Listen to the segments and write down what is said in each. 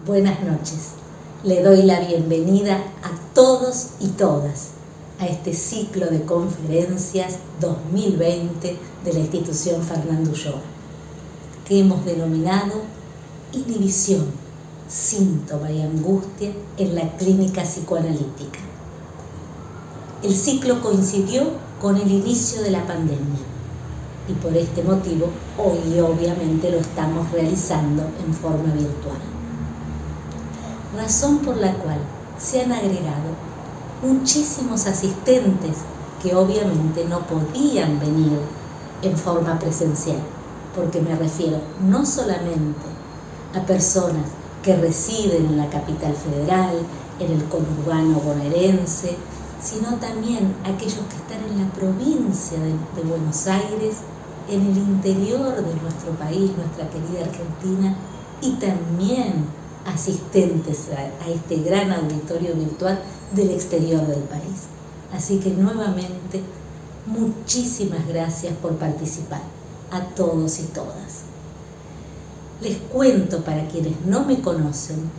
Buenas noches. Le doy la bienvenida a todos y todas a este ciclo de conferencias 2020 de la institución Fernando Ulloa, que hemos denominado Inhibición, síntoma y angustia en la clínica psicoanalítica. El ciclo coincidió con el inicio de la pandemia y por este motivo hoy obviamente lo estamos realizando en forma virtual. Razón por la cual se han agregado muchísimos asistentes que obviamente no podían venir en forma presencial, porque me refiero no solamente a personas que residen en la capital federal, en el conurbano bonaerense, sino también aquellos que están en la provincia de Buenos Aires, en el interior de nuestro país, nuestra querida Argentina, y también asistentes a este gran auditorio virtual del exterior del país. Así que nuevamente, muchísimas gracias por participar, a todos y todas. Les cuento, para quienes no me conocen,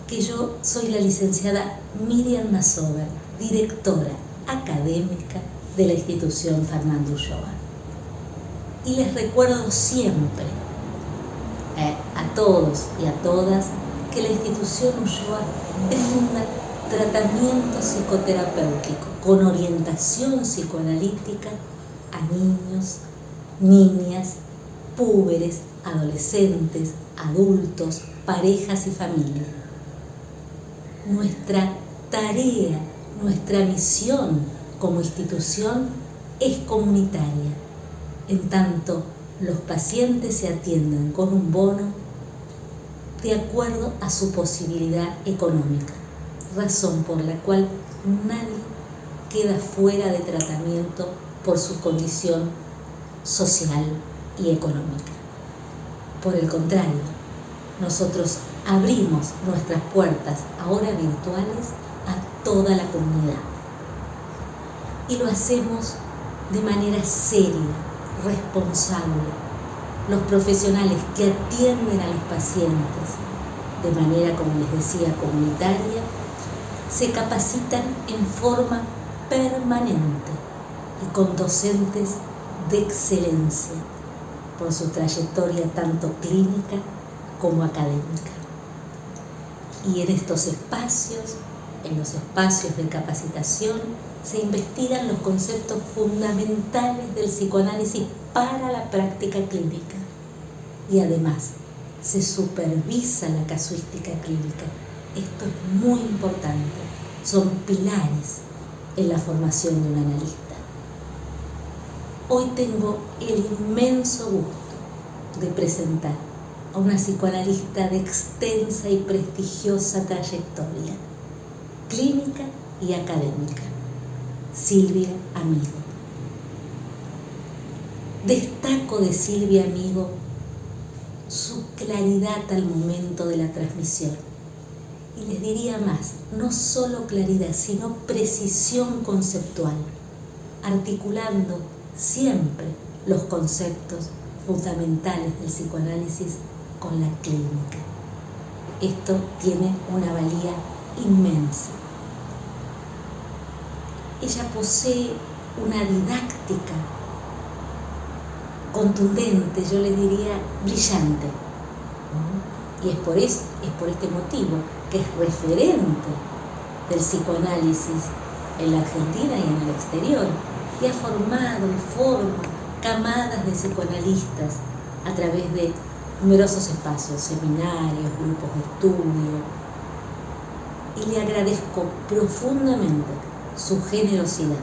que yo soy la licenciada Miriam Masover, directora académica de la institución Fernando Ulloa. Y les recuerdo siempre, a todos y a todas, que la institución Ulloa es un tratamiento psicoterapéutico con orientación psicoanalítica a niños, niñas, púberes, adolescentes, adultos, parejas y familias. Nuestra tarea, nuestra misión como institución es comunitaria, en tanto los pacientes se atienden con un bono de acuerdo a su posibilidad económica, razón por la cual nadie queda fuera de tratamiento por su condición social y económica. Por el contrario, nosotros abrimos nuestras puertas ahora virtuales a toda la comunidad y lo hacemos de manera seria, responsable. Los profesionales que atienden a los pacientes de manera, como les decía, comunitaria, se capacitan en forma permanente y con docentes de excelencia por su trayectoria tanto clínica como académica. Y en estos espacios, en los espacios de capacitación, se investigan los conceptos fundamentales del psicoanálisis para la práctica clínica y además se supervisa la casuística clínica. Esto es muy importante, son pilares en la formación de un analista. Hoy tengo el inmenso gusto de presentar a una psicoanalista de extensa y prestigiosa trayectoria clínica y académica, Silvia Amigo. Destaco de Silvia Amigo su claridad al momento de la transmisión. Y les diría más, no solo claridad, sino precisión conceptual, articulando siempre los conceptos fundamentales del psicoanálisis con la clínica. Esto tiene una valía inmensa. Ella posee una didáctica contundente, yo le diría brillante. Y es por este motivo que es referente del psicoanálisis en la Argentina y en el exterior, y ha formado y forma camadas de psicoanalistas a través de numerosos espacios, seminarios, grupos de estudio. Y le agradezco profundamente su generosidad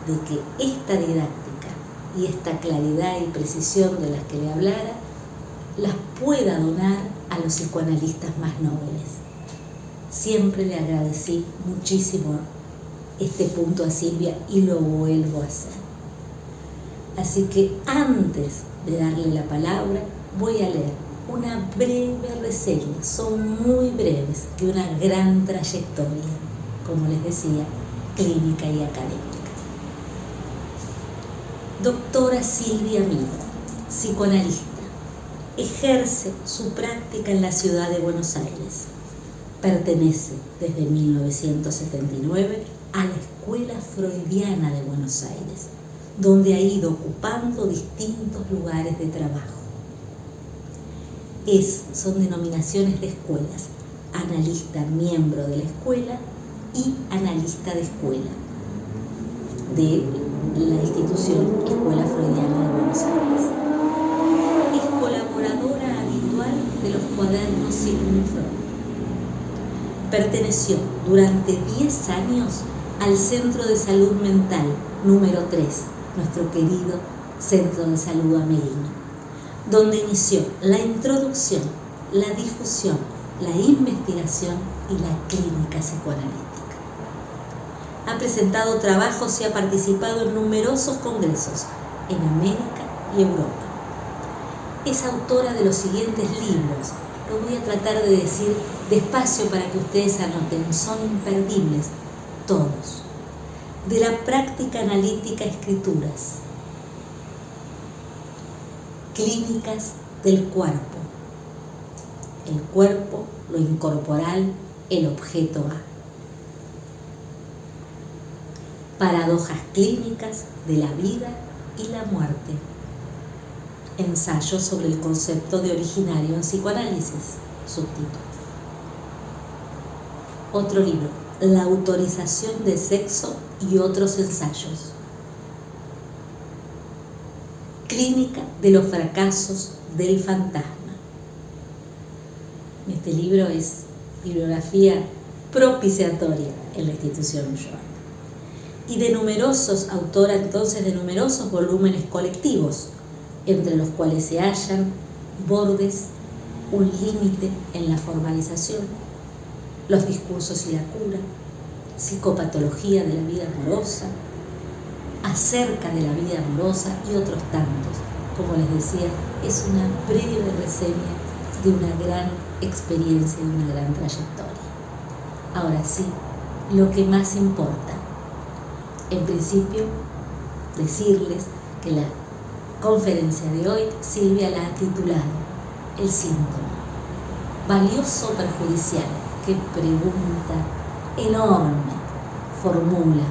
de que esta didáctica y esta claridad y precisión de las que le hablara las pueda donar a los psicoanalistas más nobles. Siempre le agradecí muchísimo este punto a Silvia y lo vuelvo a hacer. Así que antes de darle la palabra, voy a leer una breve reseña, son muy breves, de una gran trayectoria, como les decía, clínica y académica. Doctora Silvia Amigo, psicoanalista, ejerce su práctica en la ciudad de Buenos Aires. Pertenece desde 1979 a la Escuela Freudiana de Buenos Aires, donde ha ido ocupando distintos lugares de trabajo. Son denominaciones de escuelas: analista miembro de la escuela y analista de escuela de la institución Escuela Freudiana de Buenos Aires. Es colaboradora habitual de los cuadernos Sigmund Freud. Perteneció durante 10 años al Centro de Salud Mental número 3, nuestro querido Centro de Salud Amelino, donde inició la introducción, la difusión, la investigación y la clínica psicoanalítica. Ha presentado trabajos y ha participado en numerosos congresos en América y Europa. Es autora de los siguientes libros. Lo voy a tratar de decir despacio para que ustedes anoten, son imperdibles todos. De la práctica analítica, escrituras. Clínicas del cuerpo. El cuerpo, lo incorporal, el objeto A. Paradojas clínicas de la vida y la muerte. Ensayo sobre el concepto de originario en psicoanálisis, subtítulo. Otro libro, La autorización de sexo y otros ensayos. Clínica de los fracasos del fantasma. Este libro es bibliografía propiciatoria en la institución Ulloa. Y autora entonces de numerosos volúmenes colectivos, entre los cuales se hallan Bordes, un límite en la formalización, Los discursos y la cura, Psicopatología de la vida amorosa, Acerca de la vida amorosa y otros tantos. Como les decía, es una breve reseña de una gran experiencia y una gran trayectoria. Ahora sí, lo que más importa. En principio, decirles que la conferencia de hoy Silvia la ha titulado El síntoma. ¿Valioso o perjudicial? Qué pregunta enorme formula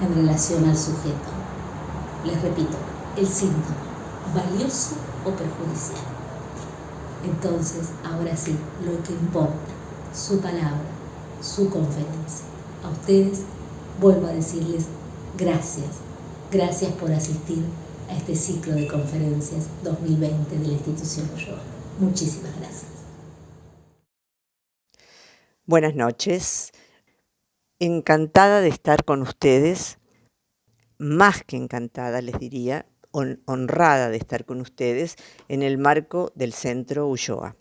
en relación al sujeto. Les repito, el síntoma, ¿valioso o perjudicial? Entonces, ahora sí, lo que importa, su palabra, su conferencia. A ustedes vuelvo a decirles gracias por asistir a este ciclo de conferencias 2020 de la institución Ulloa. Muchísimas gracias. Buenas noches. Encantada de estar con ustedes, más que encantada les diría, honrada de estar con ustedes en el marco del Centro Ulloa.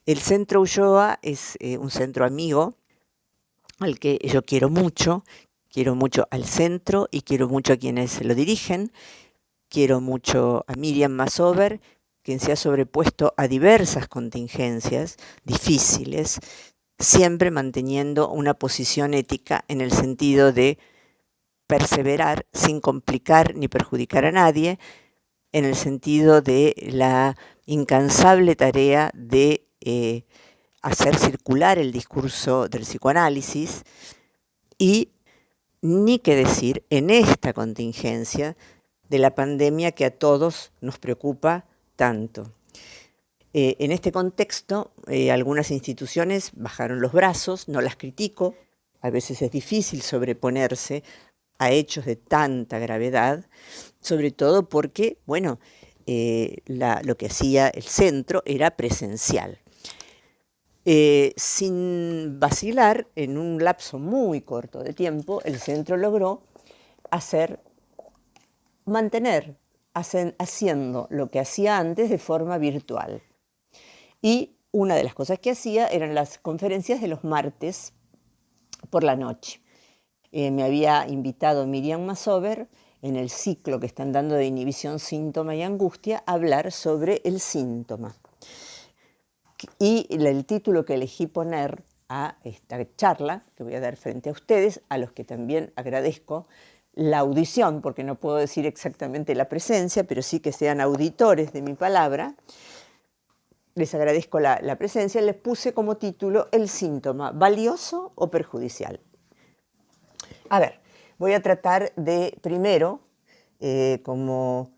El Centro Ulloa es un centro amigo al que yo quiero mucho al centro y quiero mucho a quienes lo dirigen. Quiero mucho a Miriam Masover, quien se ha sobrepuesto a diversas contingencias difíciles, siempre manteniendo una posición ética en el sentido de perseverar sin complicar ni perjudicar a nadie, en el sentido de la incansable tarea de hacer circular el discurso del psicoanálisis y, ni qué decir, en esta contingencia de la pandemia que a todos nos preocupa tanto. En este contexto, algunas instituciones bajaron los brazos, no las critico, a veces es difícil sobreponerse a hechos de tanta gravedad, sobre todo porque, bueno, lo que hacía el centro era presencial. Sin vacilar, en un lapso muy corto de tiempo, el centro logró mantener haciendo lo que hacía antes de forma virtual. Y una de las cosas que hacía eran las conferencias de los martes por la noche. Me había invitado Miriam Masover, en el ciclo que están dando de inhibición, síntoma y angustia, a hablar sobre el síntoma. Y el título que elegí poner a esta charla que voy a dar frente a ustedes, a los que también agradezco la audición, porque no puedo decir exactamente la presencia, pero sí que sean auditores de mi palabra, les agradezco la presencia, les puse como título el síntoma, ¿valioso o perjudicial? A ver, voy a tratar de primero, como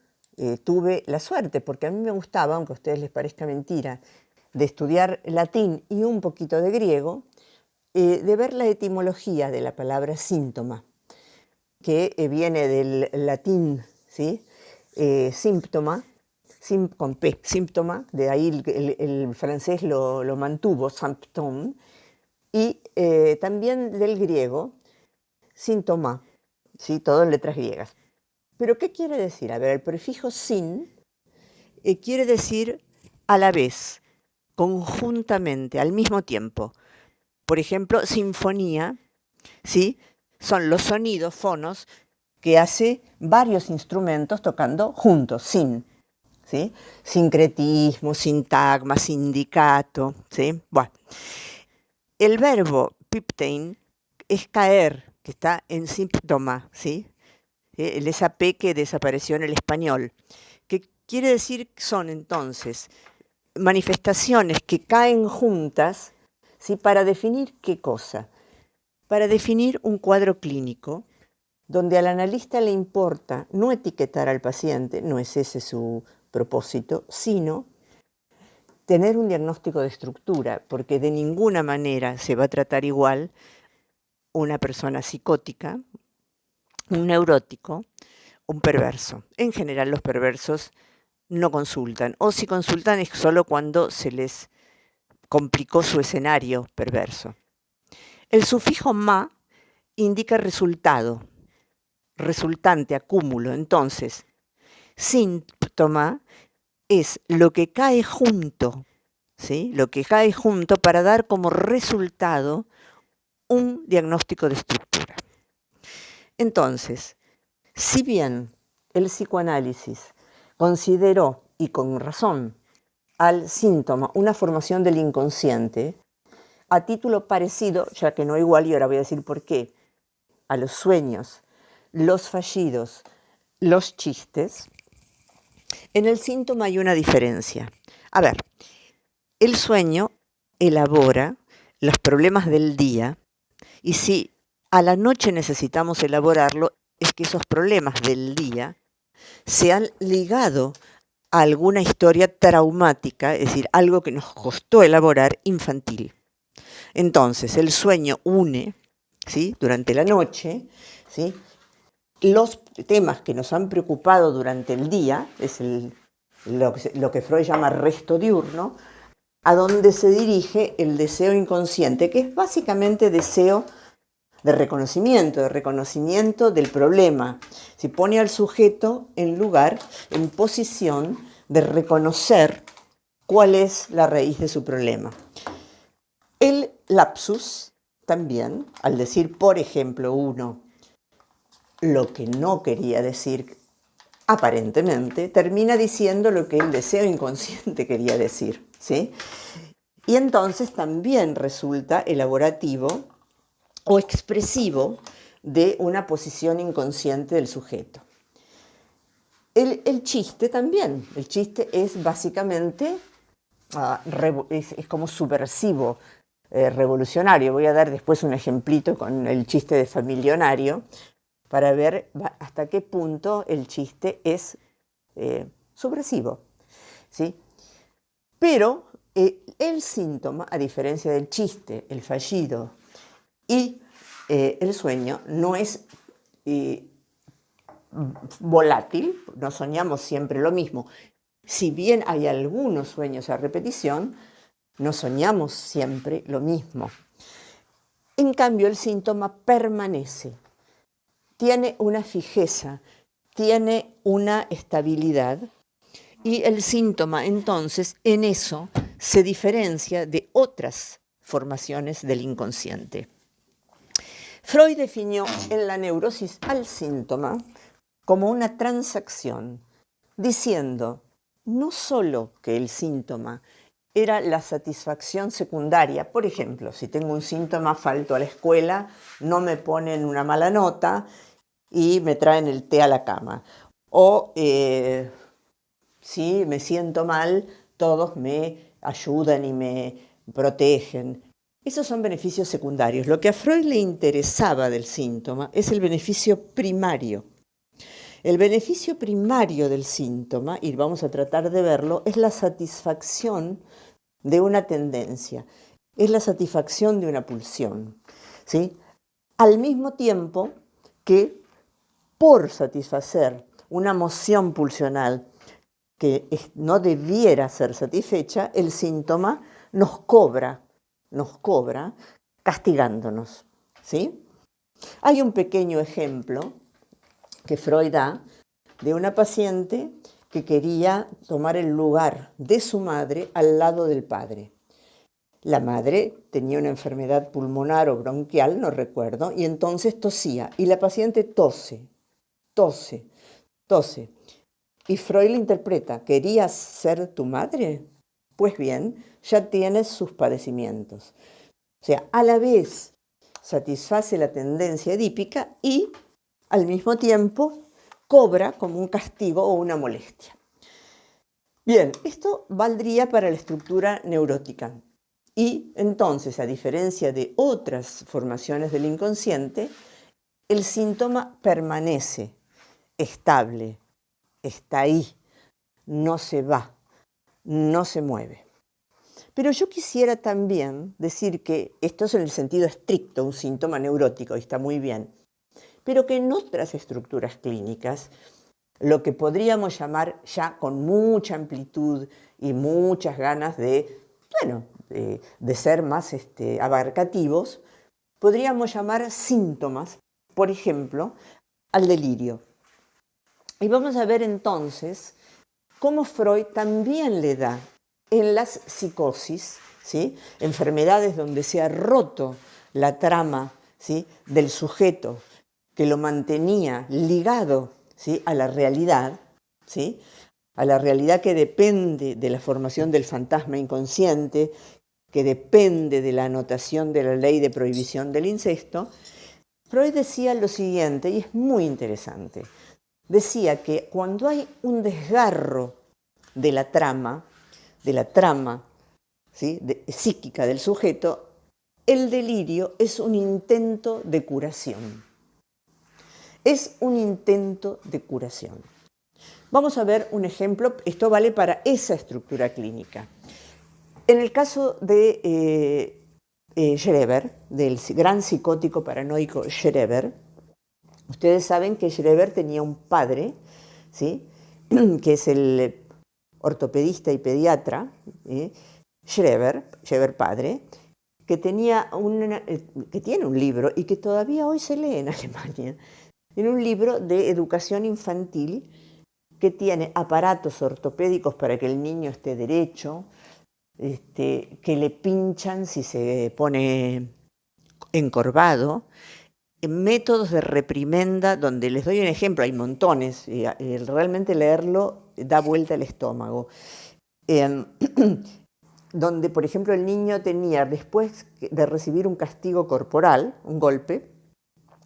tuve la suerte, porque a mí me gustaba, aunque a ustedes les parezca mentira, de estudiar latín y un poquito de griego, de ver la etimología de la palabra síntoma, que viene del latín, ¿sí? Símptoma, con P, símptoma, de ahí el francés lo mantuvo, symptôme, y también del griego, síntoma, ¿sí? Todo en letras griegas. ¿Pero qué quiere decir? A ver, el prefijo sin quiere decir a la vez, conjuntamente, al mismo tiempo. Por ejemplo, sinfonía, ¿sí? Son los sonidos, fonos, que hace varios instrumentos tocando juntos, sin, ¿sí? Sincretismo, sintagma, sindicato, ¿sí? Bueno, el verbo piptein es caer, que está en síntoma, ¿sí? Esa P que desapareció en el español, que quiere decir que son entonces manifestaciones que caen juntas, ¿sí? Para definir qué cosa, para definir un cuadro clínico donde al analista le importa no etiquetar al paciente, no es ese su propósito, sino tener un diagnóstico de estructura, porque de ninguna manera se va a tratar igual una persona psicótica, un neurótico, un perverso. En general los perversos no consultan, o si consultan es solo cuando se les complicó su escenario perverso. El sufijo ma indica resultado, resultante, acúmulo. Entonces, síntoma es lo que cae junto, ¿sí? Lo que cae junto para dar como resultado un diagnóstico de estructura. Entonces, si bien el psicoanálisis consideró, y con razón, al síntoma una formación del inconsciente, a título parecido, ya que no igual, y ahora voy a decir por qué, a los sueños, los fallidos, los chistes, en el síntoma hay una diferencia. A ver, el sueño elabora los problemas del día, y si a la noche necesitamos elaborarlo, es que esos problemas del día se han ligado a alguna historia traumática, es decir, algo que nos costó elaborar infantil. Entonces, el sueño une, ¿sí? Durante la noche, ¿sí? Los temas que nos han preocupado durante el día, es lo que Freud llama resto diurno, a donde se dirige el deseo inconsciente, que es básicamente deseo de reconocimiento del problema. Se pone al sujeto en lugar, en posición de reconocer cuál es la raíz de su problema. El lapsus también, al decir, por ejemplo, uno lo que no quería decir aparentemente, termina diciendo lo que el deseo inconsciente quería decir, ¿sí? Y entonces también resulta elaborativo o expresivo de una posición inconsciente del sujeto. El chiste también. El chiste es básicamente, es como subversivo, revolucionario. Voy a dar después un ejemplito con el chiste de Familionario para ver hasta qué punto el chiste es subversivo, ¿sí? Pero el síntoma, a diferencia del chiste, el fallido y el sueño, no es volátil, no soñamos siempre lo mismo. Si bien hay algunos sueños a repetición, no soñamos siempre lo mismo. En cambio, el síntoma permanece, tiene una fijeza, tiene una estabilidad, y el síntoma entonces en eso se diferencia de otras formaciones del inconsciente. Freud definió en la neurosis al síntoma como una transacción, diciendo no solo que el síntoma era la satisfacción secundaria. Por ejemplo, si tengo un síntoma, falto a la escuela, no me ponen una mala nota y me traen el té a la cama. O si me siento mal, todos me ayudan y me protegen. Esos son beneficios secundarios. Lo que a Freud le interesaba del síntoma es el beneficio primario. El beneficio primario del síntoma, y vamos a tratar de verlo, es la satisfacción de una tendencia, es la satisfacción de una pulsión, ¿sí? Al mismo tiempo que por satisfacer una moción pulsional que no debiera ser satisfecha, el síntoma nos cobra castigándonos, ¿sí? Hay un pequeño ejemplo que Freud da de una paciente que quería tomar el lugar de su madre al lado del padre. La madre tenía una enfermedad pulmonar o bronquial, no recuerdo, y entonces tosía. Y la paciente tose. Y Freud le interpreta, ¿querías ser tu madre? Pues bien, ya tienes sus padecimientos. O sea, a la vez satisface la tendencia edípica y al mismo tiempo cobra como un castigo o una molestia. Bien, esto valdría para la estructura neurótica. Y entonces, a diferencia de otras formaciones del inconsciente, el síntoma permanece estable, está ahí, no se va, no se mueve. Pero yo quisiera también decir que esto es en el sentido estricto, un síntoma neurótico, y está muy bien, pero que en otras estructuras clínicas, lo que podríamos llamar ya con mucha amplitud y muchas ganas de ser más abarcativos, podríamos llamar síntomas, por ejemplo, al delirio. Y vamos a ver entonces cómo Freud también le da en las psicosis, ¿sí?, enfermedades donde se ha roto la trama, ¿sí?, del sujeto que lo mantenía ligado, ¿sí?, a la realidad, ¿sí?, a la realidad que depende de la formación del fantasma inconsciente, que depende de la anotación de la ley de prohibición del incesto. Freud decía lo siguiente, y es muy interesante. Decía que cuando hay un desgarro de la trama, ¿sí?, psíquica del sujeto, el delirio es un intento de curación. Es un intento de curación. Vamos a ver un ejemplo, esto vale para esa estructura clínica. En el caso de Schreber, del gran psicótico paranoico Schreber, ustedes saben que Schreber tenía un padre, ¿sí?, que es el ortopedista y pediatra, Schreber padre, que tiene un libro y que todavía hoy se lee en Alemania. Tiene un libro de educación infantil que tiene aparatos ortopédicos para que el niño esté derecho, que le pinchan si se pone encorvado, métodos de reprimenda, donde les doy un ejemplo, hay montones, y realmente leerlo da vuelta al estómago. Donde, por ejemplo, el niño tenía, después de recibir un castigo corporal, un golpe,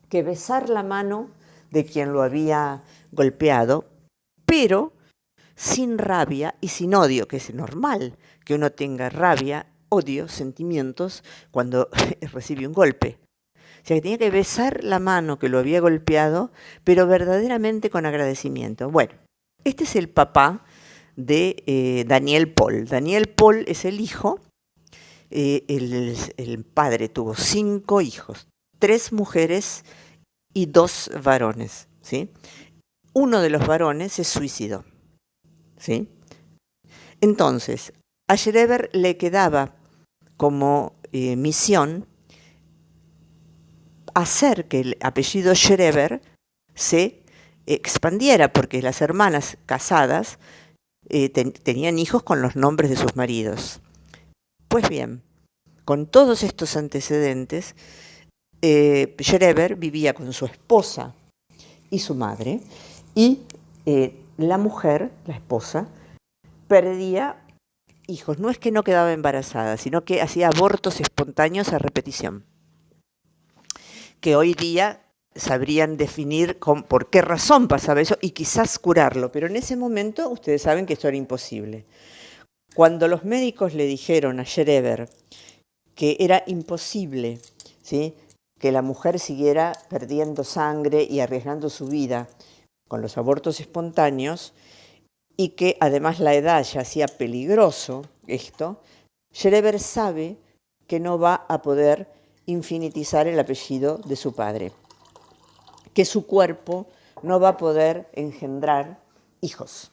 que besar la mano de quien lo había golpeado, pero sin rabia y sin odio, que es normal que uno tenga rabia, odio, sentimientos cuando recibe un golpe. O sea, que tenía que besar la mano que lo había golpeado, pero verdaderamente con agradecimiento. Bueno, este es el papá de Daniel Paul. Daniel Paul es el hijo. El padre tuvo 5 hijos, 3 mujeres y 2 varones, ¿sí? Uno de los varones se suicidó, ¿sí? Entonces, a Schreber le quedaba como misión hacer que el apellido Schreber se expandiera, porque las hermanas casadas tenían hijos con los nombres de sus maridos. Pues bien, con todos estos antecedentes, Schreber vivía con su esposa y su madre, y la mujer, la esposa, perdía hijos. No es que no quedaba embarazada, sino que hacía abortos espontáneos a repetición, que hoy día sabrían definir por qué razón pasaba eso y quizás curarlo, pero en ese momento ustedes saben que esto era imposible. Cuando los médicos le dijeron a Schreber que era imposible, ¿sí?, que la mujer siguiera perdiendo sangre y arriesgando su vida con los abortos espontáneos, y que además la edad ya hacía peligroso esto, Schreber sabe que no va a poder infinitizar el apellido de su padre, que su cuerpo no va a poder engendrar hijos.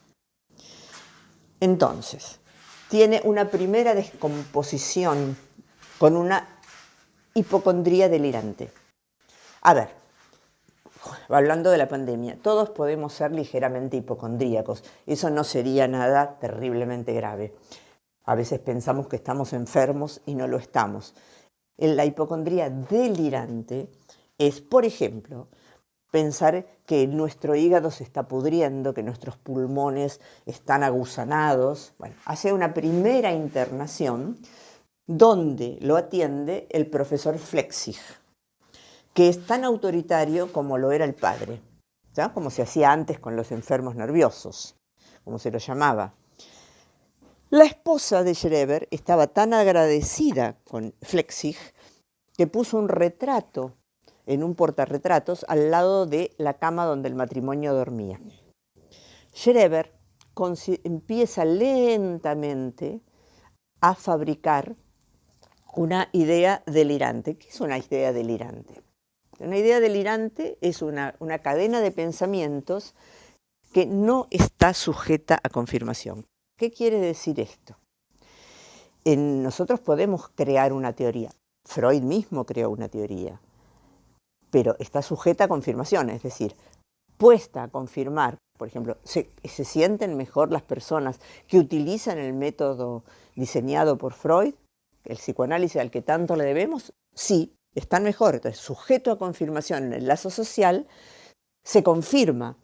Entonces, tiene una primera descomposición con una hipocondría delirante. A ver, hablando de la pandemia, todos podemos ser ligeramente hipocondríacos. Eso no sería nada terriblemente grave. A veces pensamos que estamos enfermos y no lo estamos. La hipocondría delirante es, por ejemplo, pensar que nuestro hígado se está pudriendo, que nuestros pulmones están aguzanados. Bueno, hace una primera internación donde lo atiende el profesor Flechsig, que es tan autoritario como lo era el padre, ¿ya? Como se hacía antes con los enfermos nerviosos, como se lo llamaba. La esposa de Schreber estaba tan agradecida con Flechsig que puso un retrato en un portarretratos al lado de la cama donde el matrimonio dormía. Schreber empieza lentamente a fabricar una idea delirante. ¿Qué es una idea delirante? Una idea delirante es una cadena de pensamientos que no está sujeta a confirmación. ¿Qué quiere decir esto? Nosotros podemos crear una teoría. Freud mismo creó una teoría, pero está sujeta a confirmación, es decir, puesta a confirmar. Por ejemplo, ¿se sienten mejor las personas que utilizan el método diseñado por Freud, el psicoanálisis al que tanto le debemos? Sí, están mejor. Entonces, sujeto a confirmación en el lazo social, se confirma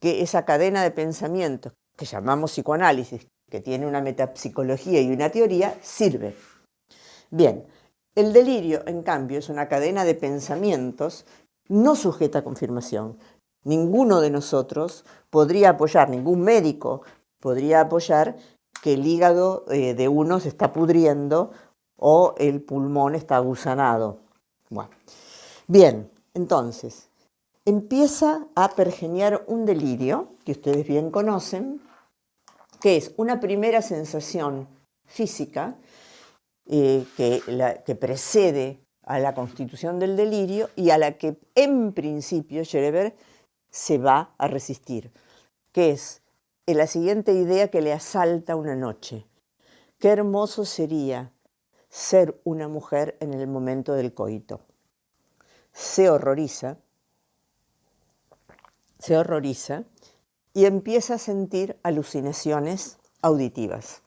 que esa cadena de pensamientos que llamamos psicoanálisis, que tiene una metapsicología y una teoría, sirve. Bien, el delirio, en cambio, es una cadena de pensamientos no sujeta a confirmación. Ninguno de nosotros podría apoyar, ningún médico podría apoyar que el hígado de uno se está pudriendo o el pulmón está gusanado. Bueno. Bien, entonces, empieza a pergeñar un delirio que ustedes bien conocen, que es una primera sensación física que precede a la constitución del delirio y a la que en principio Schreber se va a resistir, que es la siguiente idea que le asalta una noche. Qué hermoso sería ser una mujer en el momento del coito. Se horroriza y empieza a sentir alucinaciones auditivas,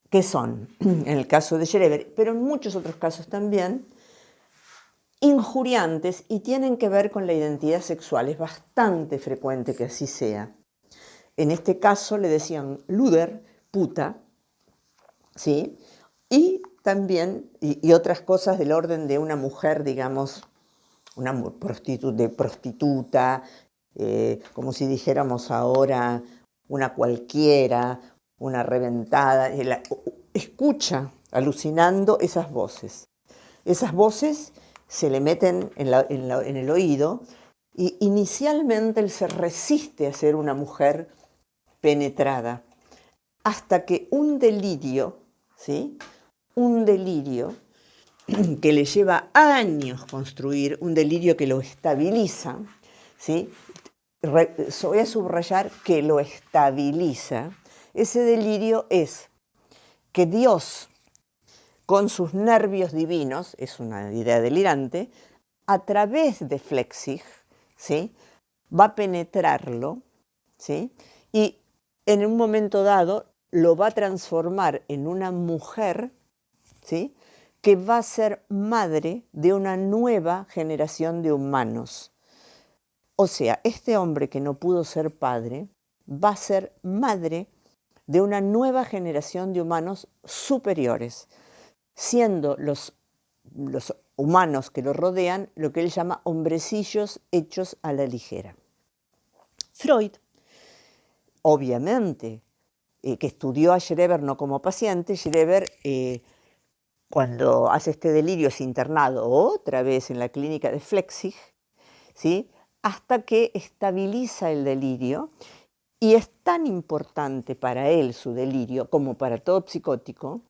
que son, en el caso de Schreber, pero en muchos otros casos también, injuriantes y tienen que ver con la identidad sexual. Es bastante frecuente que así sea. En este caso le decían Luder, puta, ¿sí? Y también, y otras cosas del orden de una mujer, digamos, una prostituta, como si dijéramos ahora una cualquiera, una reventada. Escucha alucinando esas voces. Esas voces se le meten en el oído y inicialmente él se resiste a ser una mujer penetrada hasta que un delirio, ¿sí? Un delirio que le lleva años construir, un delirio que lo estabiliza, ¿sí? Voy a subrayar que lo estabiliza. Ese delirio es que Dios, con sus nervios divinos, es una idea delirante, a través de Flechsig, ¿sí?, va a penetrarlo, ¿sí?, y en un momento dado lo va a transformar en una mujer, ¿sí?, que va a ser madre de una nueva generación de humanos. O sea, este hombre que no pudo ser padre va a ser madre de una nueva generación de humanos superiores, siendo los humanos que lo rodean lo que él llama hombrecillos hechos a la ligera. Freud, obviamente, que estudió a Schreber no como paciente. Schreber, cuando hace este delirio, es internado otra vez en la clínica de Flechsig, ¿sí? Hasta que estabiliza el delirio, y es tan importante para él su delirio como para todo psicótico,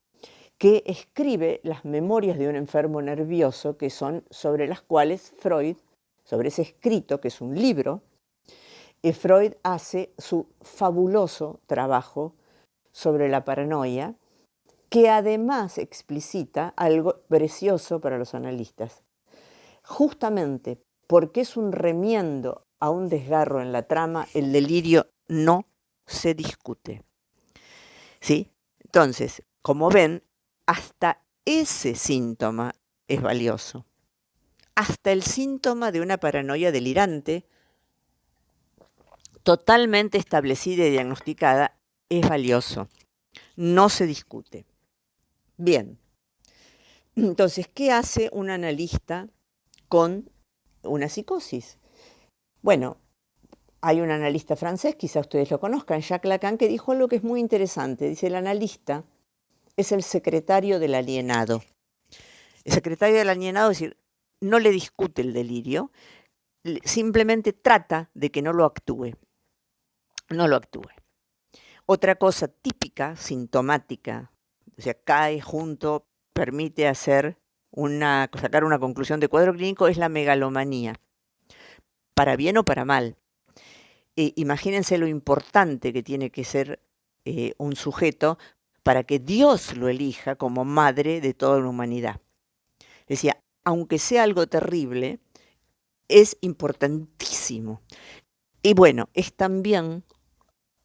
que escribe las memorias de un enfermo nervioso, que son sobre las cuales Freud, sobre ese escrito, que es un libro, Freud hace su fabuloso trabajo sobre la paranoia, que además explicita algo precioso para los analistas. Justamente porque es un remiendo a un desgarro en la trama, el delirio no se discute. ¿Sí? Entonces, como ven, hasta ese síntoma es valioso. Hasta el síntoma de una paranoia delirante, totalmente establecida y diagnosticada, es valioso. No se discute. Bien. Entonces, ¿qué hace un analista con una psicosis? Bueno, hay un analista francés, quizá ustedes lo conozcan, Jacques Lacan, que dijo algo que es muy interesante. Dice, el analista es el secretario del alienado. El secretario del alienado, es decir, no le discute el delirio, simplemente trata de que no lo actúe. No lo actúe. Otra cosa típica, sintomática, o sea, cae junto, permite sacar una conclusión de cuadro clínico, es la megalomanía, para bien o para mal. Imagínense lo importante que tiene que ser un sujeto para que Dios lo elija como madre de toda la humanidad. Decía, aunque sea algo terrible, es importantísimo. Y bueno, es también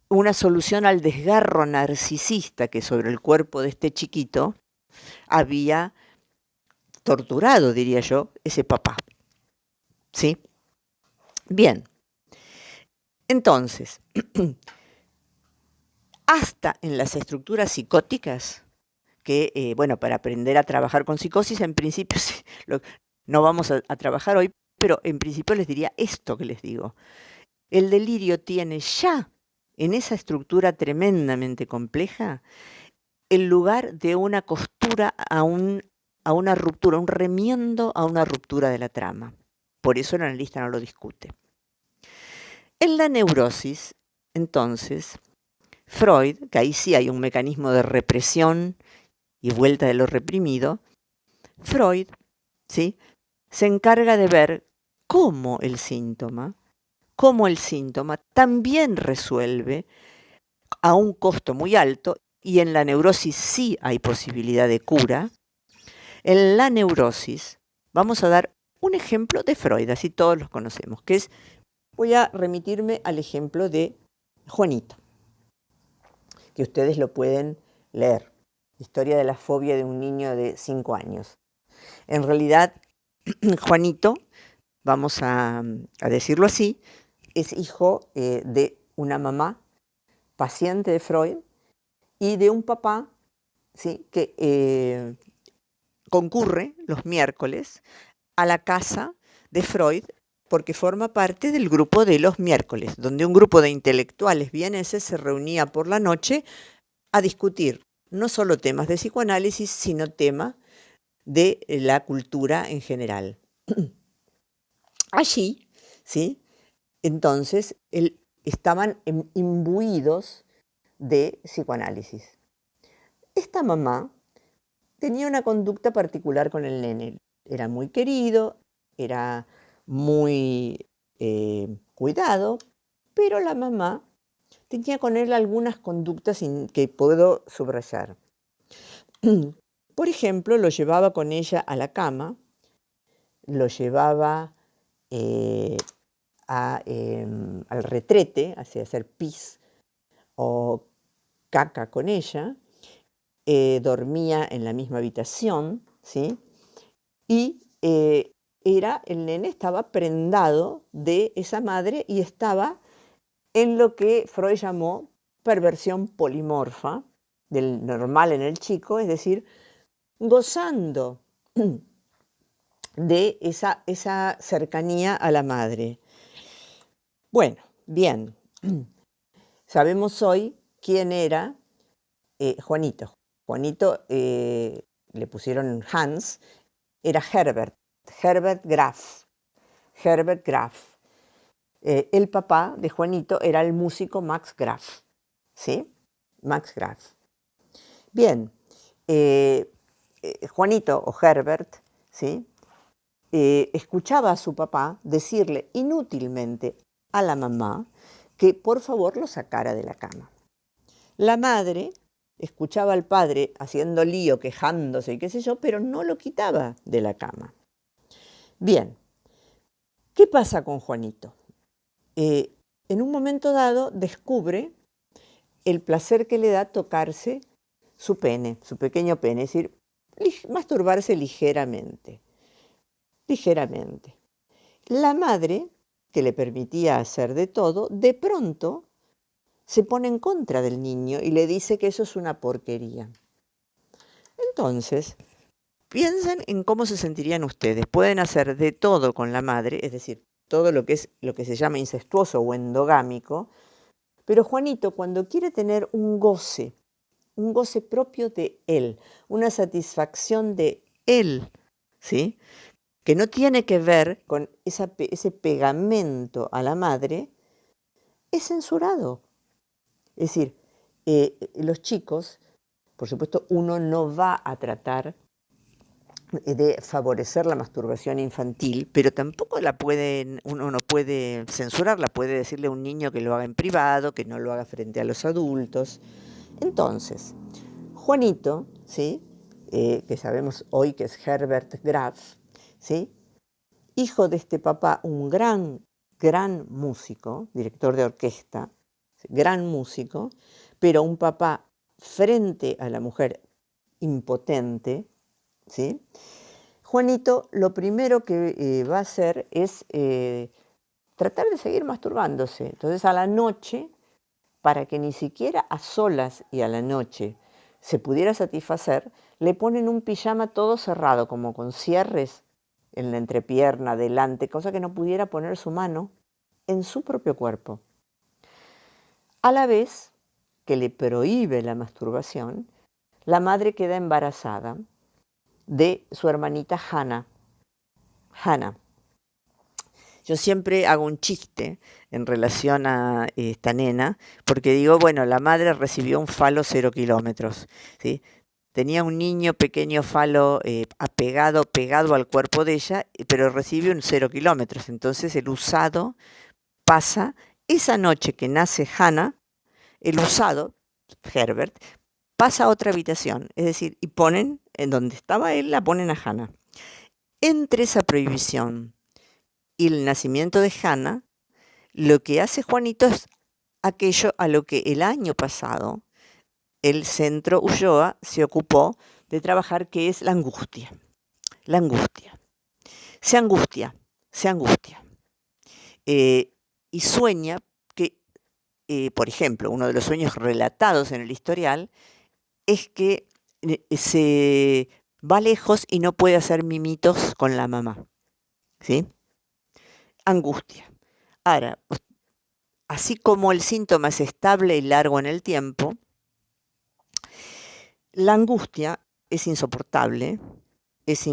una solución al desgarro narcisista que sobre el cuerpo de este chiquito había torturado, diría yo, ese papá. ¿Sí? Bien. Entonces, hasta en las estructuras psicóticas, que, bueno, para aprender a trabajar con psicosis, en principio, no vamos a trabajar hoy, pero en principio les diría esto que les digo. El delirio tiene ya, en esa estructura tremendamente compleja, el lugar de una costura a una ruptura, un remiendo a una ruptura de la trama. Por eso el analista no lo discute. En la neurosis, entonces, Freud, que ahí sí hay un mecanismo de represión y vuelta de lo reprimido, Freud, ¿sí?, se encarga de ver cómo el síntoma también resuelve a un costo muy alto, y en la neurosis sí hay posibilidad de cura. En la neurosis vamos a dar un ejemplo de Freud, así todos los conocemos, que es, voy a remitirme al ejemplo de Juanito, que ustedes lo pueden leer, Historia de la fobia de un niño de 5 años. En realidad, Juanito, vamos a decirlo así, es hijo de una mamá paciente de Freud y de un papá, ¿sí?, que concurre los miércoles a la casa de Freud porque forma parte del grupo de los miércoles, donde un grupo de intelectuales vieneses se reunía por la noche a discutir no solo temas de psicoanálisis, sino temas de la cultura en general. Allí, ¿sí?, entonces estaban imbuidos de psicoanálisis. Esta mamá tenía una conducta particular con el nene. Era muy querido, era muy cuidado, pero la mamá tenía con él algunas conductas que puedo subrayar. Por ejemplo, lo llevaba con ella a la cama, lo llevaba al retrete, hacia hacer pis o caca con ella, dormía en la misma habitación, ¿sí? Y el nene estaba prendado de esa madre y estaba en lo que Freud llamó perversión polimorfa, del normal en el chico, es decir, gozando de esa cercanía a la madre. Bueno, bien, sabemos hoy quién era Juanito. Juanito le pusieron Hans, era Herbert Graf. Herbert Graf. El papá de Juanito era el músico Max Graf. ¿Sí? Max Graf. Bien, Juanito o Herbert, ¿sí? Escuchaba a su papá decirle inútilmente a la mamá que por favor lo sacara de la cama. La madre escuchaba al padre haciendo lío, quejándose y qué sé yo, pero no lo quitaba de la cama. Bien, ¿qué pasa con Juanito? En un momento dado descubre el placer que le da tocarse su pene, su pequeño pene, es decir, masturbarse ligeramente. Ligeramente. La madre, que le permitía hacer de todo, de pronto se pone en contra del niño y le dice que eso es una porquería. Entonces, piensen en cómo se sentirían ustedes. Pueden hacer de todo con la madre, es decir, todo lo que se llama incestuoso o endogámico, pero Juanito, cuando quiere tener un goce propio de él, una satisfacción de él, ¿sí?, que no tiene que ver con ese pegamento a la madre, es censurado. Es decir, los chicos, por supuesto, uno no va a tratar de favorecer la masturbación infantil, pero tampoco uno no puede censurarla, puede decirle a un niño que lo haga en privado, que no lo haga frente a los adultos. Entonces, Juanito, ¿sí?, que sabemos hoy que es Herbert Graf, ¿sí?, hijo de este papá, un gran músico, director de orquesta, gran músico, pero un papá frente a la mujer impotente, ¿sí? Juanito lo primero que va a hacer es tratar de seguir masturbándose. Entonces a la noche, para que ni siquiera a solas y a la noche se pudiera satisfacer, le ponen un pijama todo cerrado, como con cierres en la entrepierna, delante, cosa que no pudiera poner su mano en su propio cuerpo. A la vez que le prohíbe la masturbación, la madre queda embarazada de su hermanita Hannah. Yo siempre hago un chiste en relación a esta nena, porque digo, bueno, la madre recibió un falo 0 kilómetros, ¿sí? Tenía un niño pequeño falo pegado al cuerpo de ella, pero recibe un 0 kilómetros. Entonces el usado pasa, esa noche que nace Hannah, el usado, Herbert, pasa a otra habitación. Es decir, y ponen, en donde estaba él, la ponen a Hannah. Entre esa prohibición y el nacimiento de Hannah, lo que hace Juanito es aquello a lo que el año pasado el Centro Ulloa se ocupó de trabajar, que es la angustia. La angustia. Se angustia. Y sueña que, por ejemplo, uno de los sueños relatados en el historial es que se va lejos y no puede hacer mimitos con la mamá. ¿Sí? Angustia. Ahora, así como el síntoma es estable y largo en el tiempo, la angustia es insoportable, es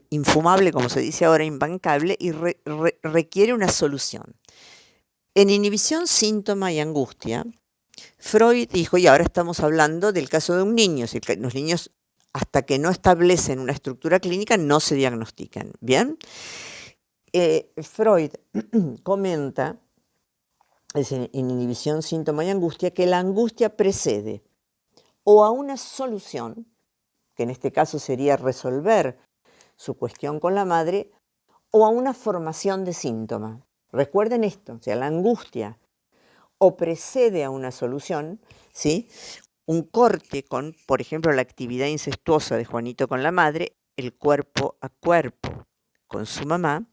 infumable, como se dice ahora, imbancable, y requiere una solución. En Inhibición, Síntoma y Angustia, Freud dijo, y ahora estamos hablando del caso de un niño, si los niños hasta que no establecen una estructura clínica no se diagnostican. ¿Bien? Freud comenta en Inhibición, Síntoma y Angustia que la angustia precede o a una solución, que en este caso sería resolver su cuestión con la madre, o a una formación de síntoma. Recuerden esto, o sea, la angustia o precede a una solución, ¿sí?, un corte con, por ejemplo, la actividad incestuosa de Juanito con la madre, el cuerpo a cuerpo con su mamá,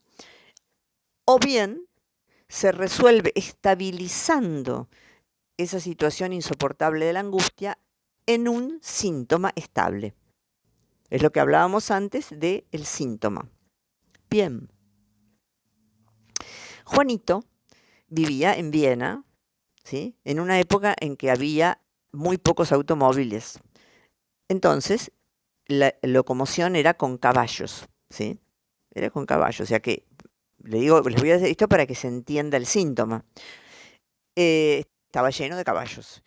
o bien se resuelve estabilizando esa situación insoportable de la angustia en un síntoma estable. Es lo que hablábamos antes del síntoma. Bien. Juanito vivía en Viena, ¿sí? En una época en que había muy pocos automóviles. Entonces, la locomoción era con caballos, ¿sí? Era con caballos, o sea que, les voy a decir esto para que se entienda el síntoma. Estaba lleno de caballos.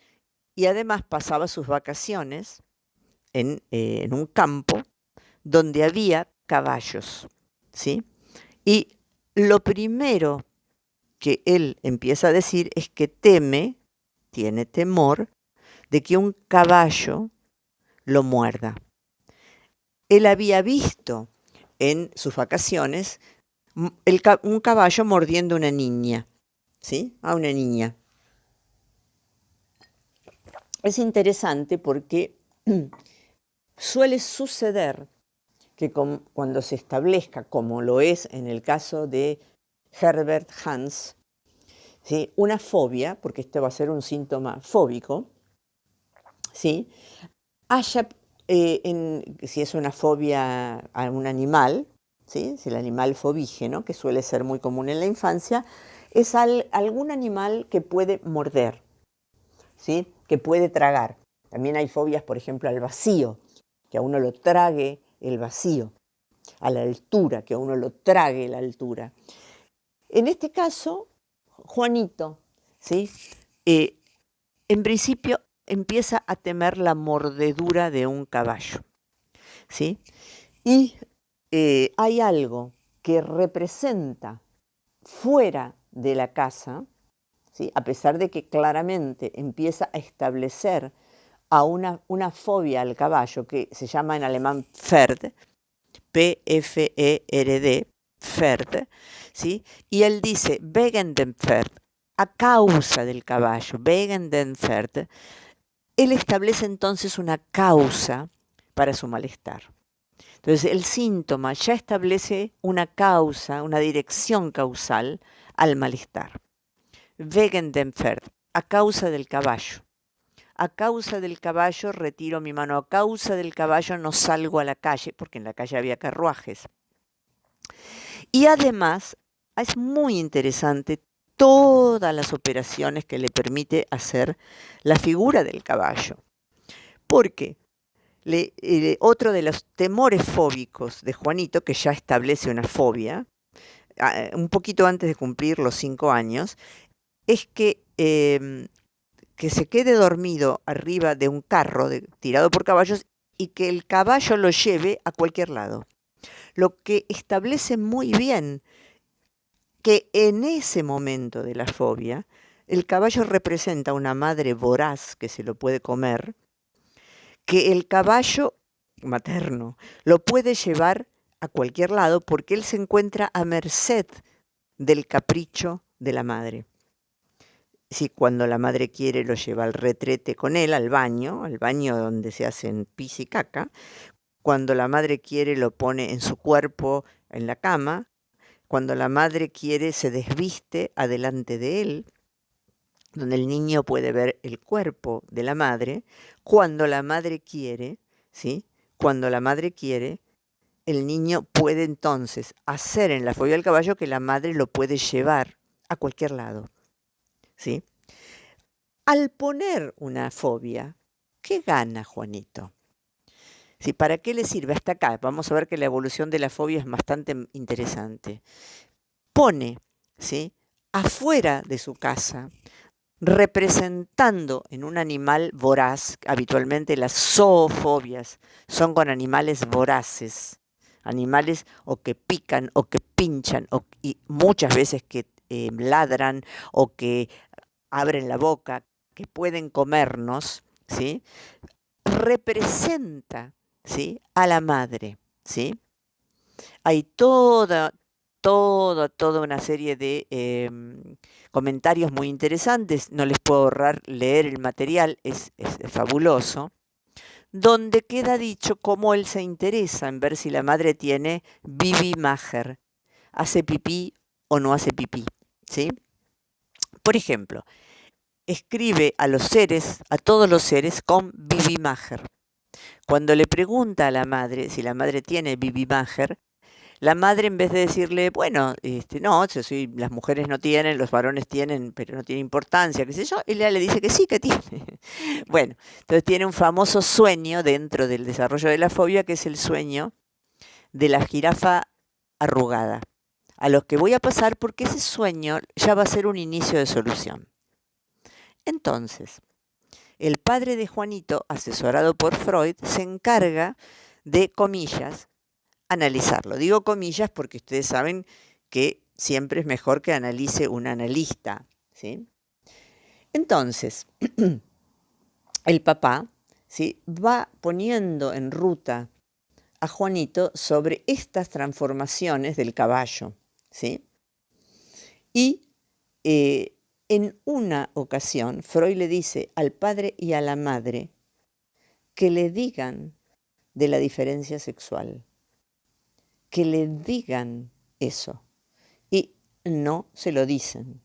Y además pasaba sus vacaciones en un campo donde había caballos, ¿sí? Y lo primero que él empieza a decir es que tiene temor de que un caballo lo muerda. Él había visto en sus vacaciones un caballo mordiendo a una niña, ¿sí? A una niña. Es interesante porque suele suceder que cuando se establezca, como lo es en el caso de Herbert Hans, ¿sí? Una fobia, porque esto va a ser un síntoma fóbico, ¿sí? Haya, si es una fobia a un animal, ¿sí? Si el animal fobígeno, que suele ser muy común en la infancia, es algún animal que puede morder, ¿sí? Que puede tragar. También hay fobias, por ejemplo, al vacío, que a uno lo trague el vacío, a la altura, que a uno lo trague la altura. En este caso, Juanito, ¿sí? En principio empieza a temer la mordedura de un caballo, ¿sí? Y hay algo que representa fuera de la casa, ¿sí? A pesar de que claramente empieza a establecer a una fobia al caballo que se llama en alemán Pferd, P-F-E-R-D, Pferd, ¿sí? Y él dice, wegen dem Pferd, a causa del caballo, wegen dem Pferd. Él establece entonces una causa para su malestar. Entonces el síntoma ya establece una causa, una dirección causal al malestar. Wegen dem Pferd, a causa del caballo. A causa del caballo retiro mi mano, a causa del caballo no salgo a la calle, porque en la calle había carruajes. Y además es muy interesante todas las operaciones que le permite hacer la figura del caballo. Porque otro de los temores fóbicos de Juanito, que ya establece una fobia, un poquito antes de cumplir los 5 años, es que se quede dormido arriba de un carro tirado por caballos y que el caballo lo lleve a cualquier lado. Lo que establece muy bien que en ese momento de la fobia, el caballo representa una madre voraz que se lo puede comer, que el caballo materno lo puede llevar a cualquier lado porque él se encuentra a merced del capricho de la madre. Si cuando la madre quiere lo lleva al retrete con él, al baño donde se hacen pis y caca. Cuando la madre quiere lo pone en su cuerpo en la cama. Cuando la madre quiere se desviste adelante de él, donde el niño puede ver el cuerpo de la madre. Cuando la madre quiere, ¿sí? Cuando la madre quiere, el niño puede entonces hacer en la fobia del caballo que la madre lo puede llevar a cualquier lado, ¿sí? Al poner una fobia, ¿qué gana Juanito? ¿Sí? ¿Para qué le sirve? Hasta acá, vamos a ver que la evolución de la fobia es bastante interesante. Pone, ¿sí?, afuera de su casa, representando en un animal voraz. Habitualmente las zoofobias son con animales voraces, animales o que pican o que pinchan y muchas veces que ladran o que abren la boca, que pueden comernos, ¿sí? Representa, ¿sí?, a la madre, ¿sí? Hay toda una serie de comentarios muy interesantes, no les puedo ahorrar leer el material, es fabuloso, donde queda dicho cómo él se interesa en ver si la madre tiene Bibi Maher, hace pipí o no hace pipí, ¿sí? Por ejemplo, escribe a todos los seres con Bibi Maher. Cuando le pregunta a la madre si la madre tiene Bibi Maher, La madre, en vez de decirle, bueno, no, las mujeres no tienen, los varones tienen, pero no tiene importancia, qué sé yo, ella le dice que sí, que tiene. Bueno, entonces tiene un famoso sueño dentro del desarrollo de la fobia, que es el sueño de la jirafa arrugada, a los que voy a pasar porque ese sueño ya va a ser un inicio de solución. Entonces, el padre de Juanito, asesorado por Freud, se encarga de, comillas, analizarlo. Digo comillas porque ustedes saben que siempre es mejor que analice un analista, ¿sí? Entonces, el papá, ¿sí?, va poniendo en ruta a Juanito sobre estas transformaciones del caballo, ¿sí? Y en una ocasión, Freud le dice al padre y a la madre que le digan de la diferencia sexual, que le digan eso, y no se lo dicen.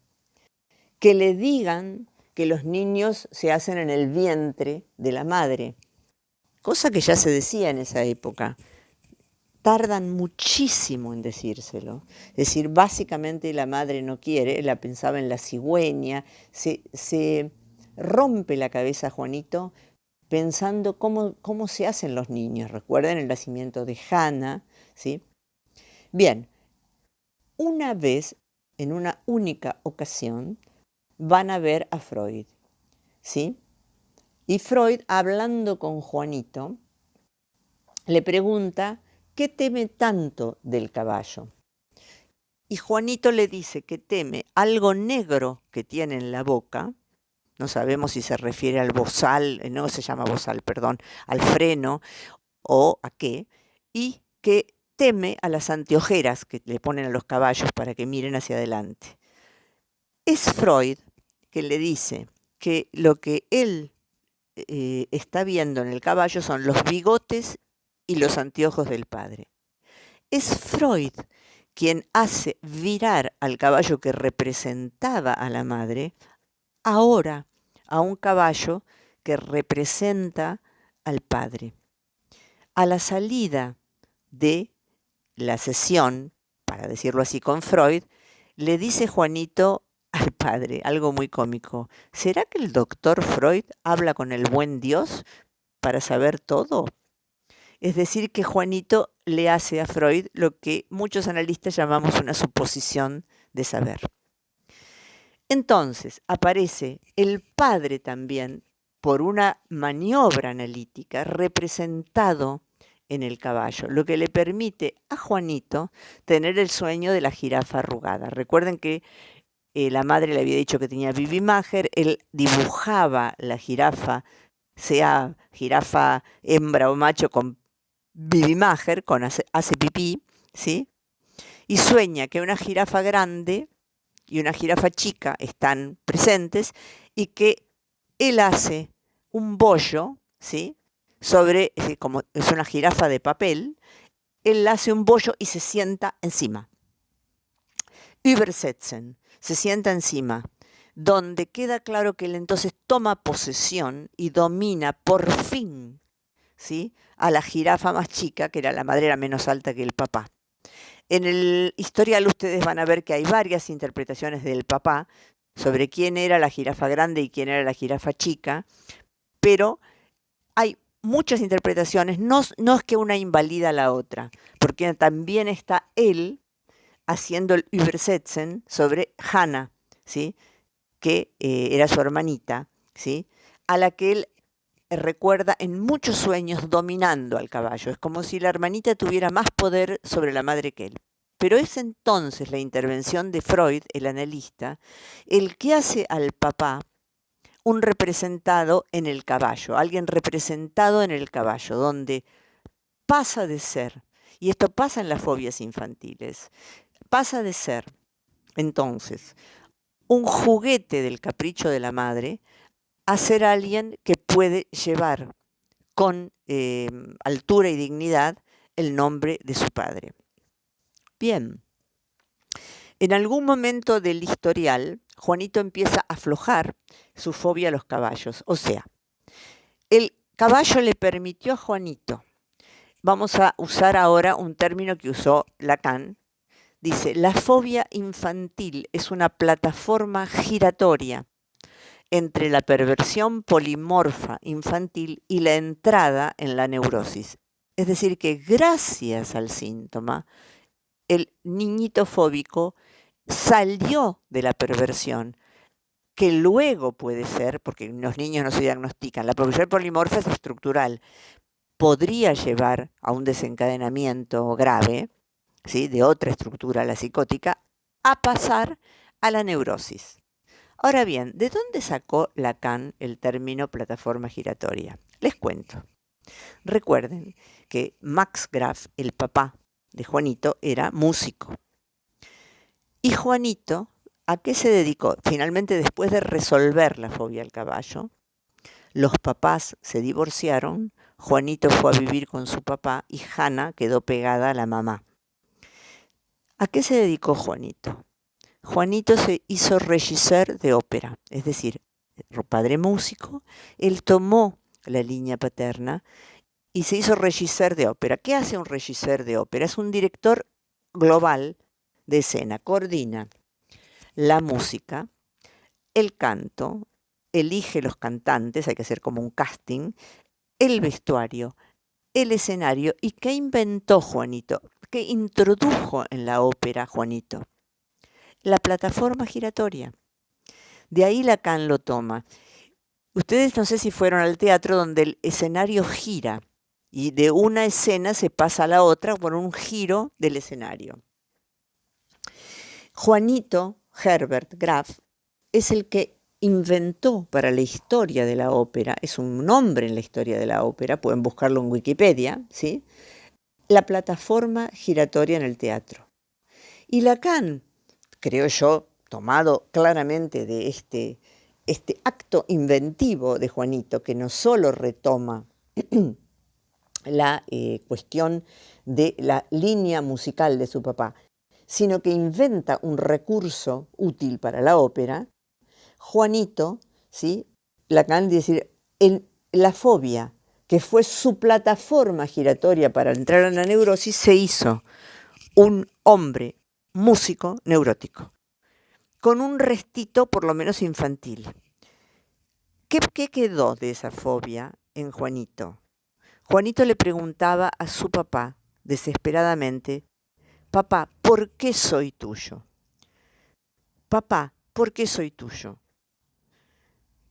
Que le digan que los niños se hacen en el vientre de la madre, cosa que ya se decía en esa época. Tardan muchísimo en decírselo. Es decir, básicamente la madre no quiere, ella pensaba en la cigüeña, se rompe la cabeza Juanito pensando cómo se hacen los niños. Recuerden el nacimiento de Hannah, ¿sí? Bien, una vez, en una única ocasión, van a ver a Freud, ¿sí? Y Freud, hablando con Juanito, le pregunta ¿qué teme tanto del caballo? Y Juanito le dice que teme algo negro que tiene en la boca, no sabemos si se refiere al bozal, no se llama bozal, perdón, al freno o a qué, y que teme a las anteojeras que le ponen a los caballos para que miren hacia adelante. Es Freud que le dice que lo que él está viendo en el caballo son los bigotes y los anteojos del padre. Es Freud quien hace virar al caballo que representaba a la madre, ahora a un caballo que representa al padre. A la salida de la sesión, para decirlo así con Freud, le dice Juanito al padre algo muy cómico. ¿Será que el doctor Freud habla con el buen Dios para saber todo? Es decir, que Juanito le hace a Freud lo que muchos analistas llamamos una suposición de saber. Entonces aparece el padre también, por una maniobra analítica, representado en el caballo, lo que le permite a Juanito tener el sueño de la jirafa arrugada. Recuerden que la madre le había dicho que tenía Bibi Maher, él dibujaba la jirafa, sea jirafa hembra o macho, con Bibi Maher, con hace pipí, ¿sí? Y sueña que una jirafa grande y una jirafa chica están presentes y que él hace un bollo, ¿sí?, sobre, como es una jirafa de papel, él hace un bollo y se sienta encima. Übersetzen, se sienta encima, donde queda claro que él entonces toma posesión y domina por fin, ¿sí?, a la jirafa más chica, que era la madre, era menos alta que el papá. En el historial ustedes van a ver que hay varias interpretaciones del papá sobre quién era la jirafa grande y quién era la jirafa chica, pero hay muchas interpretaciones, no es que una invalida a la otra, porque también está él haciendo el Übersetzen sobre Hannah, ¿sí?, que era su hermanita, ¿sí?, a la que él recuerda en muchos sueños dominando al caballo. Es como si la hermanita tuviera más poder sobre la madre que él. Pero es entonces la intervención de Freud, el analista, el que hace al papá un representado en el caballo, alguien representado en el caballo, donde pasa de ser, y esto pasa en las fobias infantiles, pasa de ser, entonces, un juguete del capricho de la madre a ser alguien que puede llevar con altura y dignidad el nombre de su padre. Bien, en algún momento del historial, Juanito empieza a aflojar su fobia a los caballos. O sea, el caballo le permitió a Juanito vamos a usar ahora un término que usó Lacan. Dice, la fobia infantil es una plataforma giratoria entre la perversión polimorfa infantil y la entrada en la neurosis. Es decir, que gracias al síntoma, el niñito fóbico salió de la perversión, que luego puede ser, porque en los niños no se diagnostican, la perversión polimorfa es estructural, podría llevar a un desencadenamiento grave, ¿sí?, de otra estructura, la psicótica, a pasar a la neurosis. Ahora bien, ¿de dónde sacó Lacan el término plataforma giratoria? Les cuento. Recuerden que Max Graf, el papá de Juanito, era músico. Y Juanito, ¿a qué se dedicó? Finalmente, después de resolver la fobia al caballo, los papás se divorciaron, Juanito fue a vivir con su papá y Hannah quedó pegada a la mamá. ¿A qué se dedicó Juanito? Juanito se hizo regisseur de ópera, es decir, padre músico, él tomó la línea paterna y se hizo regisseur de ópera. ¿Qué hace un regisseur de ópera? Es un director global de escena, coordina la música, el canto, elige los cantantes, hay que hacer como un casting, el vestuario, el escenario. ¿Y qué inventó Juanito? ¿Qué introdujo en la ópera Juanito? La plataforma giratoria. De ahí Lacan lo toma. Ustedes no sé si fueron al teatro donde el escenario gira y de una escena se pasa a la otra por un giro del escenario. Juanito Herbert Graf es el que inventó para la historia de la ópera, es un nombre en la historia de la ópera, pueden buscarlo en Wikipedia, ¿sí?, la plataforma giratoria en el teatro. Y Lacan, creo yo, tomado claramente de este acto inventivo de Juanito, que no solo retoma la cuestión de la línea musical de su papá, sino que inventa un recurso útil para la ópera, Juanito, ¿sí?, Lacan dice, la fobia, que fue su plataforma giratoria para entrar en la neurosis, se hizo un hombre músico neurótico, con un restito por lo menos infantil. ¿Qué quedó de esa fobia en Juanito? Juanito le preguntaba a su papá, desesperadamente, papá, ¿por qué soy tuyo? Papá, ¿por qué soy tuyo?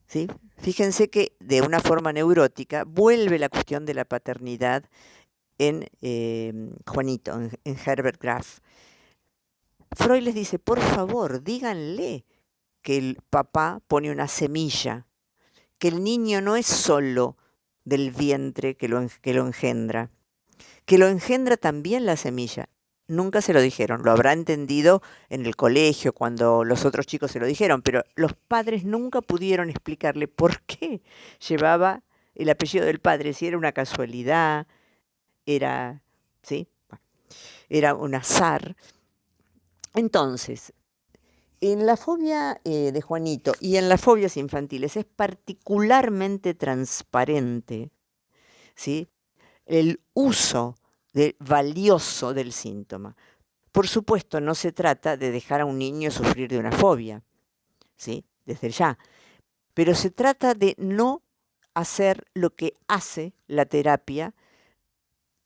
¿Sí? Fíjense que de una forma neurótica vuelve la cuestión de la paternidad en Juanito, en Herbert Graf. Freud les dice, por favor, díganle que el papá pone una semilla, que el niño no es solo del vientre que lo engendra, que lo engendra también la semilla. Nunca se lo dijeron, lo habrá entendido en el colegio cuando los otros chicos se lo dijeron, pero los padres nunca pudieron explicarle por qué llevaba el apellido del padre, si era una casualidad, era, ¿sí?, era un azar. Entonces, en la fobia de Juanito y en las fobias infantiles es particularmente transparente, ¿sí?, el uso valioso del síntoma. Por supuesto, no se trata de dejar a un niño sufrir de una fobia, ¿sí?, desde ya, pero se trata de no hacer lo que hace la terapia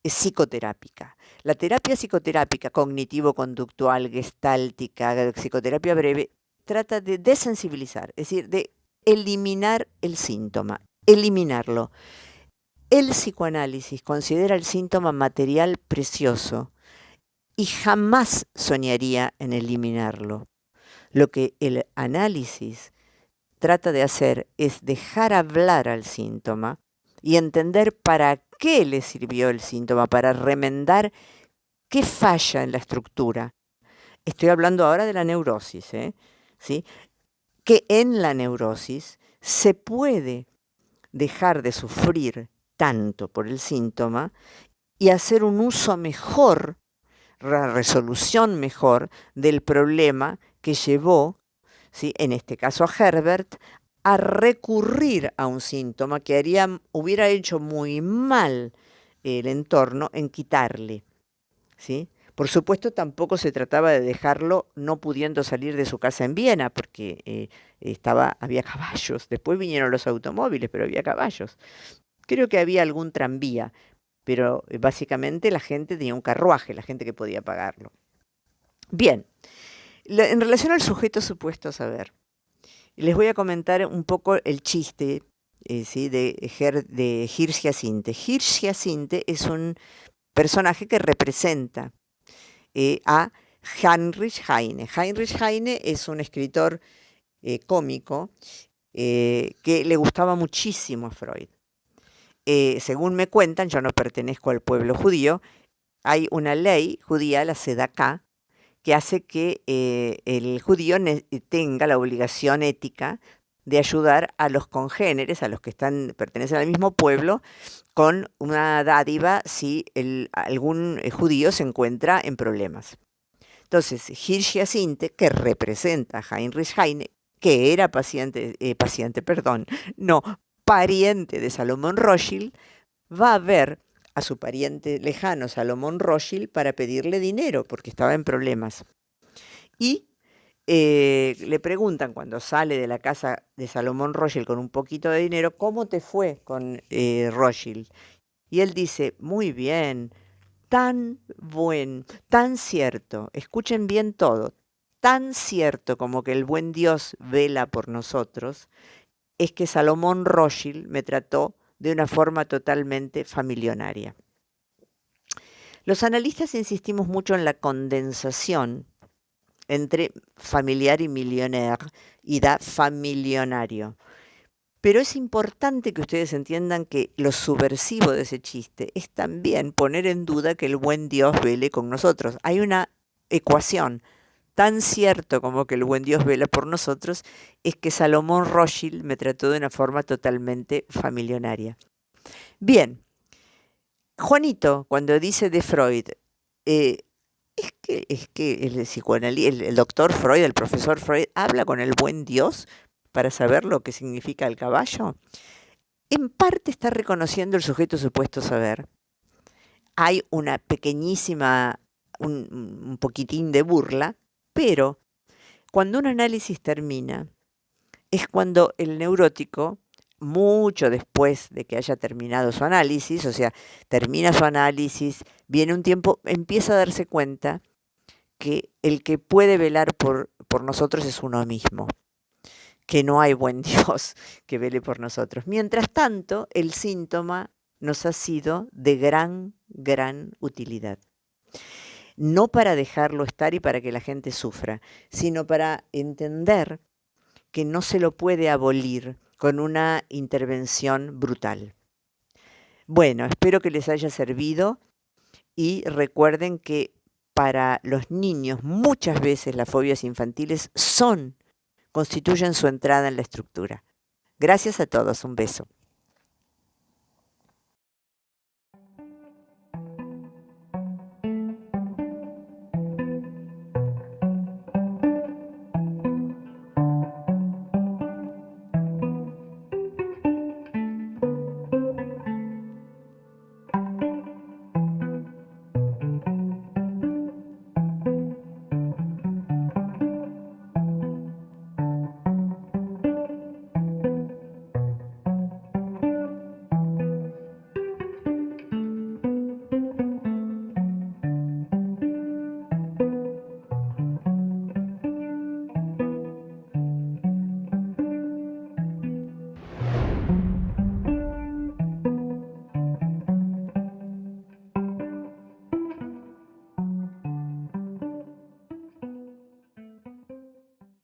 psicoterápica. La terapia psicoterápica cognitivo-conductual, gestáltica, psicoterapia breve, trata de desensibilizar, es decir, de eliminar el síntoma, eliminarlo. El psicoanálisis considera el síntoma material precioso y jamás soñaría en eliminarlo. Lo que el análisis trata de hacer es dejar hablar al síntoma y entender para qué le sirvió el síntoma, para remendar qué falla en la estructura. Estoy hablando ahora de la neurosis, ¿sí?, que en la neurosis se puede dejar de sufrir tanto por el síntoma y hacer un uso mejor, la resolución mejor del problema que llevó, ¿sí?, en este caso a Herbert, a recurrir a un síntoma que hubiera hecho muy mal el entorno en quitarle, ¿sí? Por supuesto, tampoco se trataba de dejarlo no pudiendo salir de su casa en Viena, porque había caballos. Después vinieron los automóviles, pero había caballos. Creo que había algún tranvía, pero básicamente la gente tenía un carruaje, la gente que podía pagarlo. Bien, en relación al sujeto supuesto saber, les voy a comentar un poco el chiste ¿sí? de Hirsch-Hyacinthe. Hirsch-Hyacinthe es un personaje que representa a Heinrich Heine. Heinrich Heine es un escritor cómico que le gustaba muchísimo a Freud. Según me cuentan, yo no pertenezco al pueblo judío, hay una ley judía, la Sedaká, que hace que el judío tenga la obligación ética de ayudar a los congéneres, a los que pertenecen al mismo pueblo, con una dádiva si algún judío se encuentra en problemas. Entonces, Hirsch-Hyacinthe, que representa a Heinrich Heine, que era pariente de Salomón Rothschild, va a ver a su pariente lejano, Salomón Rothschild, para pedirle dinero, porque estaba en problemas. Y le preguntan cuando sale de la casa de Salomón Rothschild con un poquito de dinero, ¿cómo te fue con Rothschild? Y él dice, muy bien, tan cierto, escuchen bien todo, tan cierto como que el buen Dios vela por nosotros, es que Salomón Rothschild me trató de una forma totalmente familionaria. Los analistas insistimos mucho en la condensación entre familiar y millionaire, y da familionario. Pero es importante que ustedes entiendan que lo subversivo de ese chiste es también poner en duda que el buen Dios vele con nosotros. Hay una ecuación. Tan cierto como que el buen Dios vela por nosotros es que Salomón Rothschild me trató de una forma totalmente familionaria. Bien, Juanito, cuando dice de Freud, es que el doctor Freud, el profesor Freud, habla con el buen Dios para saber lo que significa el caballo. En parte está reconociendo el sujeto supuesto saber. Hay una pequeñísima, un poquitín de burla, pero cuando un análisis termina, es cuando el neurótico, mucho después de que haya terminado su análisis, o sea, termina su análisis, viene un tiempo, empieza a darse cuenta que el que puede velar por nosotros es uno mismo, que no hay buen Dios que vele por nosotros. Mientras tanto, el síntoma nos ha sido de gran utilidad. No para dejarlo estar y para que la gente sufra, sino para entender que no se lo puede abolir con una intervención brutal. Bueno, espero que les haya servido y recuerden que para los niños muchas veces las fobias infantiles constituyen su entrada en la estructura. Gracias a todos, un beso.